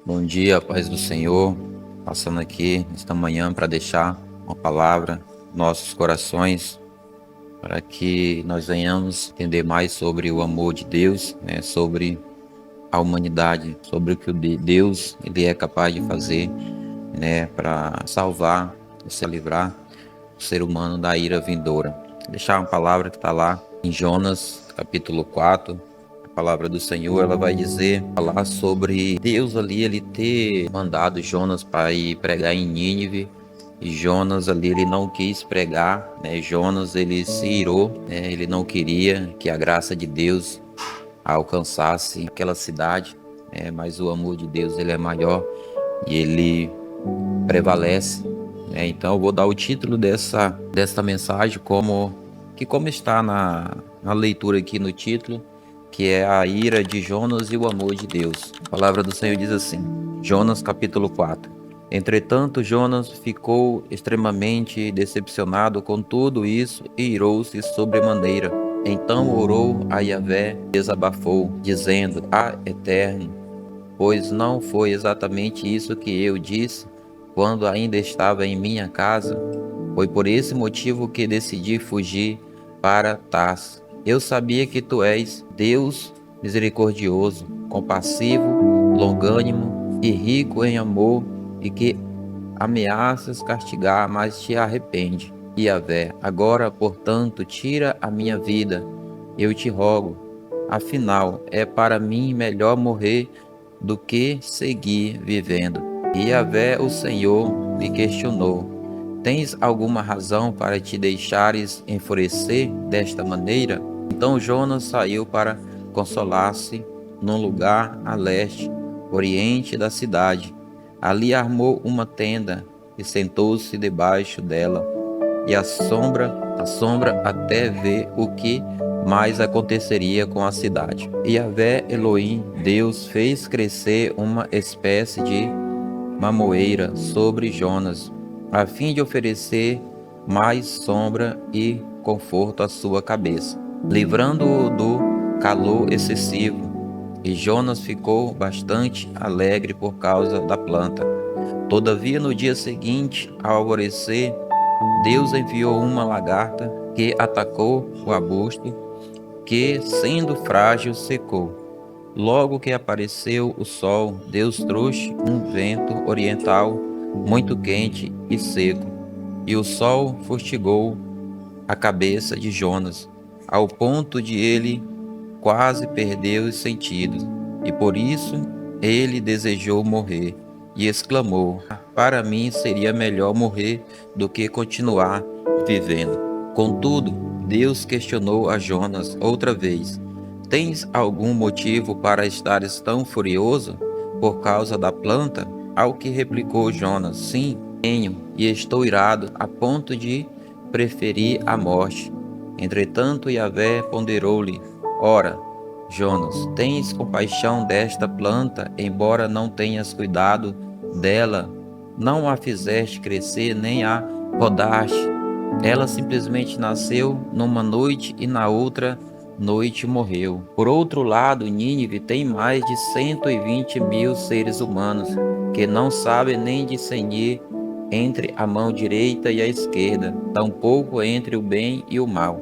Bom dia, paz do Senhor. Passando aqui esta manhã para deixar uma palavra em nossos corações, para que nós venhamos entender mais sobre o amor de Deus, né, sobre a humanidade, sobre o que Deus ele é capaz de fazer, né, para salvar, se livrar o ser humano da ira vindoura. Deixar uma palavra que está lá em Jonas, capítulo 4. A palavra do Senhor, ela vai falar sobre Deus ali, ele ter mandado Jonas para ir pregar em Nínive. E Jonas ali, ele não quis pregar, né? Jonas, ele se irou, né? Ele não queria que a graça de Deus alcançasse aquela cidade, né? Mas o amor de Deus, ele é maior e ele prevalece, né? Então eu vou dar o título desta mensagem como está na leitura aqui no título, que é a ira de Jonas e o amor de Deus. A palavra do Senhor diz assim, Jonas capítulo 4. Entretanto, Jonas ficou extremamente decepcionado com tudo isso e irou-se sobremaneira. Então orou a Yahvé, desabafou, dizendo: Ah, Eterno, pois não foi exatamente isso que eu disse quando ainda estava em minha casa? Foi por esse motivo que decidi fugir para Tarso. Eu sabia que tu és Deus misericordioso, compassivo, longânimo e rico em amor, e que ameaças castigar, mas te arrepende. Yahvé, agora, portanto, tira a minha vida, eu te rogo. Afinal, é para mim melhor morrer do que seguir vivendo. E Yahvé, o Senhor, me questionou: Tens alguma razão para te deixares enfurecer desta maneira? Então Jonas saiu para consolar-se num lugar a leste, oriente da cidade. Ali armou uma tenda e sentou-se debaixo dela, e a sombra até ver o que mais aconteceria com a cidade. E Yahvé Elohim, Deus, fez crescer uma espécie de mamoeira sobre Jonas, a fim de oferecer mais sombra e conforto à sua cabeça, livrando-o do calor excessivo. E Jonas ficou bastante alegre por causa da planta. Todavia, no dia seguinte, ao alvorecer, Deus enviou uma lagarta que atacou o arbusto, que, sendo frágil, secou. Logo que apareceu o sol, Deus trouxe um vento oriental muito quente e seco, e o sol fustigou a cabeça de Jonas, ao ponto de ele quase perder os sentidos, e por isso ele desejou morrer, e exclamou: Para mim seria melhor morrer do que continuar vivendo. Contudo, Deus questionou a Jonas outra vez: Tens algum motivo para estares tão furioso por causa da planta? Ao que replicou Jonas: Sim, tenho, e estou irado a ponto de preferir a morte. Entretanto, Yahvé ponderou-lhe: Ora, Jonas, tens compaixão desta planta, embora não tenhas cuidado dela, não a fizeste crescer nem a podaste. Ela simplesmente nasceu numa noite e na outra noite morreu. Por outro lado, Nínive tem mais de 120 mil seres humanos que não sabem nem discernir entre a mão direita e a esquerda, tampouco entre o bem e o mal,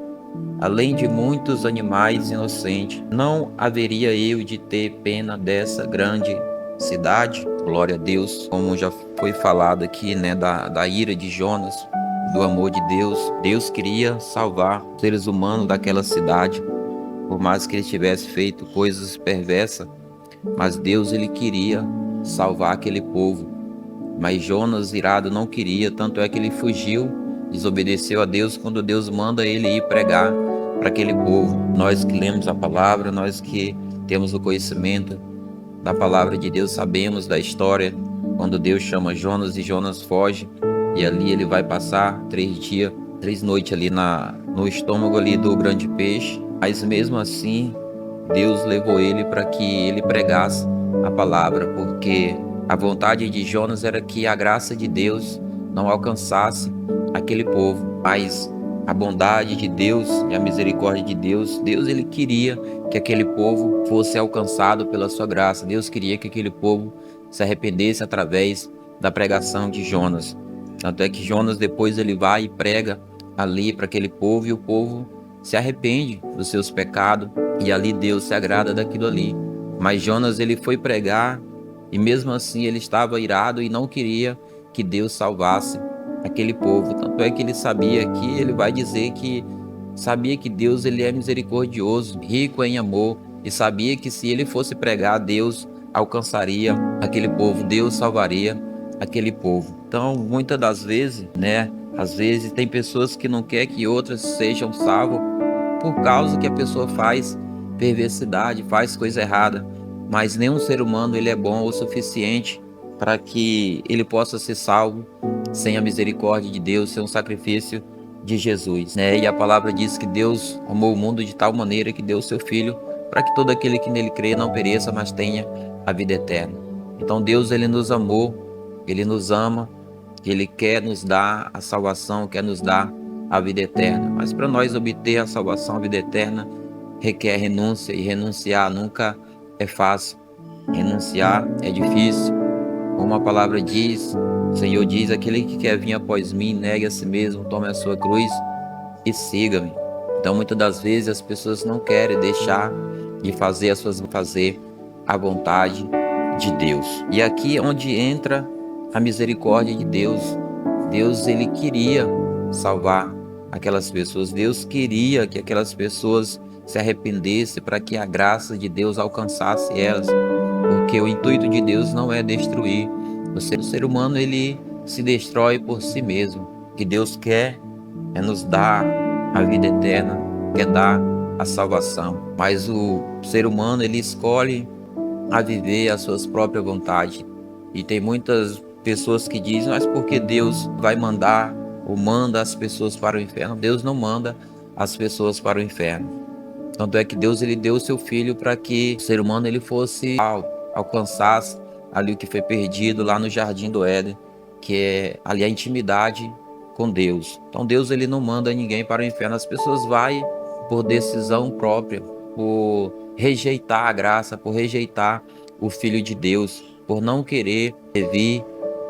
além de muitos animais inocentes. Não haveria eu de ter pena dessa grande cidade? Glória a Deus, como já foi falado aqui, né, da ira de Jonas, do amor de Deus. Deus queria salvar os seres humanos daquela cidade, por mais que ele tivesse feito coisas perversas, mas Deus ele queria salvar aquele povo. Mas Jonas, irado, não queria, tanto é que ele fugiu, desobedeceu a Deus quando Deus manda ele ir pregar para aquele povo. Nós que lemos a palavra, nós que temos o conhecimento da palavra de Deus, sabemos da história, quando Deus chama Jonas e Jonas foge, e ali ele vai passar 3 dias, 3 noites ali no estômago ali do grande peixe, mas mesmo assim, Deus levou ele para que ele pregasse a palavra, porque a vontade de Jonas era que a graça de Deus não alcançasse aquele povo, mas a bondade de Deus e a misericórdia de Deus, Deus ele queria que aquele povo fosse alcançado pela sua graça. Deus queria que aquele povo se arrependesse através da pregação de Jonas. Tanto é que Jonas depois ele vai e prega ali para aquele povo, e o povo se arrepende dos seus pecados, e ali Deus se agrada daquilo ali. Mas Jonas ele foi pregar, e mesmo assim ele estava irado e não queria que Deus salvasse aquele povo. Tanto é que ele sabia que ele vai dizer que sabia que Deus ele é misericordioso, rico em amor, e sabia que se ele fosse pregar, Deus alcançaria aquele povo, Deus salvaria aquele povo. Então, muitas das vezes, né, às vezes tem pessoas que não querem que outras sejam salvas por causa que a pessoa faz perversidade, faz coisa errada, mas nenhum ser humano ele é bom o suficiente para que ele possa ser salvo sem a misericórdia de Deus, sem um sacrifício de Jesus, né? E a palavra diz que Deus amou o mundo de tal maneira que deu o seu Filho para que todo aquele que nele crê não pereça, mas tenha a vida eterna. Então Deus ele nos amou, ele nos ama, ele quer nos dar a salvação, quer nos dar a vida eterna. Mas para nós obter a salvação, a vida eterna, requer renúncia, e renunciar nunca é fácil. Renunciar é difícil. Como a palavra diz, o Senhor diz: aquele que quer vir após mim, negue a si mesmo, tome a sua cruz e siga-me. Então, muitas das vezes as pessoas não querem deixar de fazer fazer a vontade de Deus. E aqui é onde entra a misericórdia de Deus. Deus ele queria salvar aquelas pessoas. Deus queria que aquelas pessoas se arrependessem para que a graça de Deus alcançasse elas. Porque o intuito de Deus não é destruir. O ser humano ele se destrói por si mesmo. O que Deus quer é nos dar a vida eterna, quer dar a salvação. Mas o ser humano ele escolhe a viver as suas próprias vontades. E tem muitas pessoas que dizem: mas por que Deus vai mandar ou manda as pessoas para o inferno? Deus não manda as pessoas para o inferno. Tanto é que Deus ele deu o seu Filho para que o ser humano ele fosse alcançasse ali o que foi perdido lá no Jardim do Éden, que é ali a intimidade com Deus. Então Deus ele não manda ninguém para o inferno. As pessoas vão por decisão própria, por rejeitar a graça, por rejeitar o Filho de Deus, por não querer servir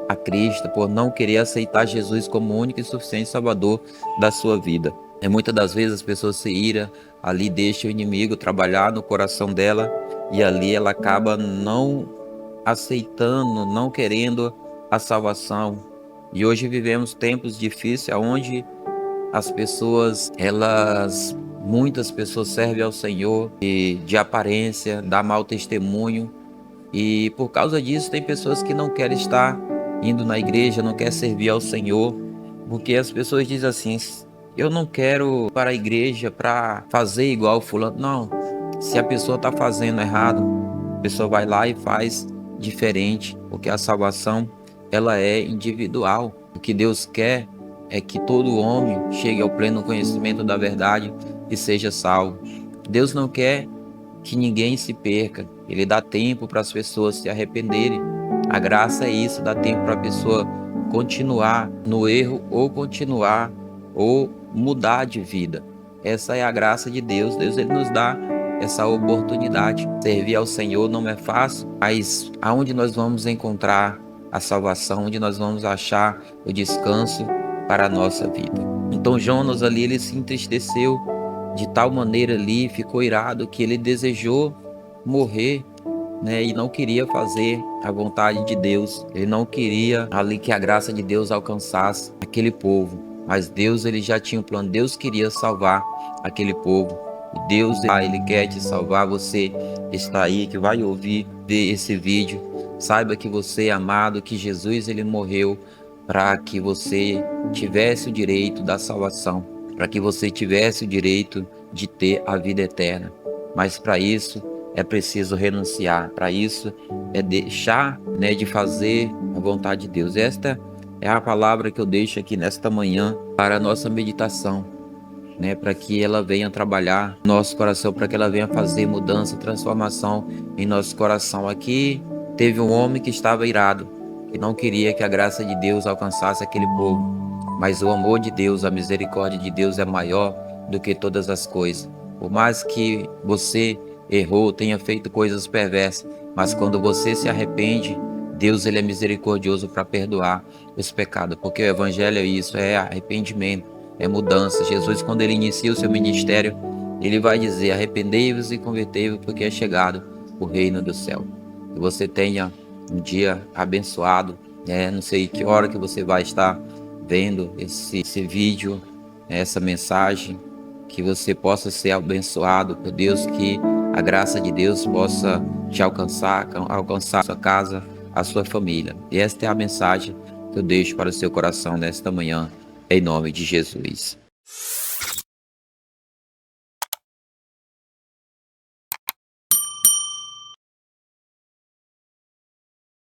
a Cristo, por não querer aceitar Jesus como único e suficiente Salvador da sua vida. E muitas das vezes as pessoas se iram, ali deixa o inimigo trabalhar no coração dela, e ali ela acaba não aceitando, não querendo a salvação. E hoje vivemos tempos difíceis onde as pessoas, muitas pessoas servem ao Senhor e de aparência, dá mau testemunho, e por causa disso tem pessoas que não querem estar indo na igreja, não querem servir ao Senhor, porque as pessoas dizem assim: eu não quero ir para a igreja para fazer igual fulano. Não, se a pessoa está fazendo errado, a pessoa vai lá e faz diferente, porque a salvação ela é individual. O que Deus quer é que todo homem chegue ao pleno conhecimento da verdade e seja salvo. Deus não quer que ninguém se perca. Ele dá tempo para as pessoas se arrependerem. A graça é isso, dá tempo para a pessoa continuar no erro ou continuar ou mudar de vida. Essa é a graça de Deus. Deus ele nos dá essa oportunidade. Servir ao Senhor não é fácil, mas aonde nós vamos encontrar a salvação, onde nós vamos achar o descanso para a nossa vida? Então Jonas ali ele se entristeceu de tal maneira ali, ficou irado que ele desejou morrer, né? E não queria fazer a vontade de Deus. Ele não queria ali que a graça de Deus alcançasse aquele povo. Mas Deus ele já tinha um plano. Deus queria salvar aquele povo. E Deus ele quer te salvar. Você está aí que vai ouvir, ver esse vídeo. Saiba que você é amado, que Jesus ele morreu para que você tivesse o direito da salvação, para que você tivesse o direito de ter a vida eterna. Mas para isso é preciso renunciar. Para isso é deixar, né, de fazer a vontade de Deus. Esta é a palavra que eu deixo aqui nesta manhã para a nossa meditação, né, para que ela venha trabalhar no nosso coração, para que ela venha fazer mudança, transformação em nosso coração. Aqui teve um homem que estava irado, que não queria que a graça de Deus alcançasse aquele povo, mas o amor de Deus, a misericórdia de Deus é maior do que todas as coisas. Por mais que você errou, tenha feito coisas perversas, mas quando você se arrepende, Deus ele é misericordioso para perdoar os pecados, porque o evangelho é isso, é arrependimento, é mudança. Jesus, quando ele inicia o seu ministério, ele vai dizer: arrependei-vos e convertei-vos, porque é chegado o reino do céu. Que você tenha um dia abençoado, não sei que hora que você vai estar vendo esse vídeo, essa mensagem, que você possa ser abençoado por Deus, que a graça de Deus possa te alcançar a sua casa, a sua família. E esta é a mensagem que eu deixo para o seu coração nesta manhã, em nome de Jesus.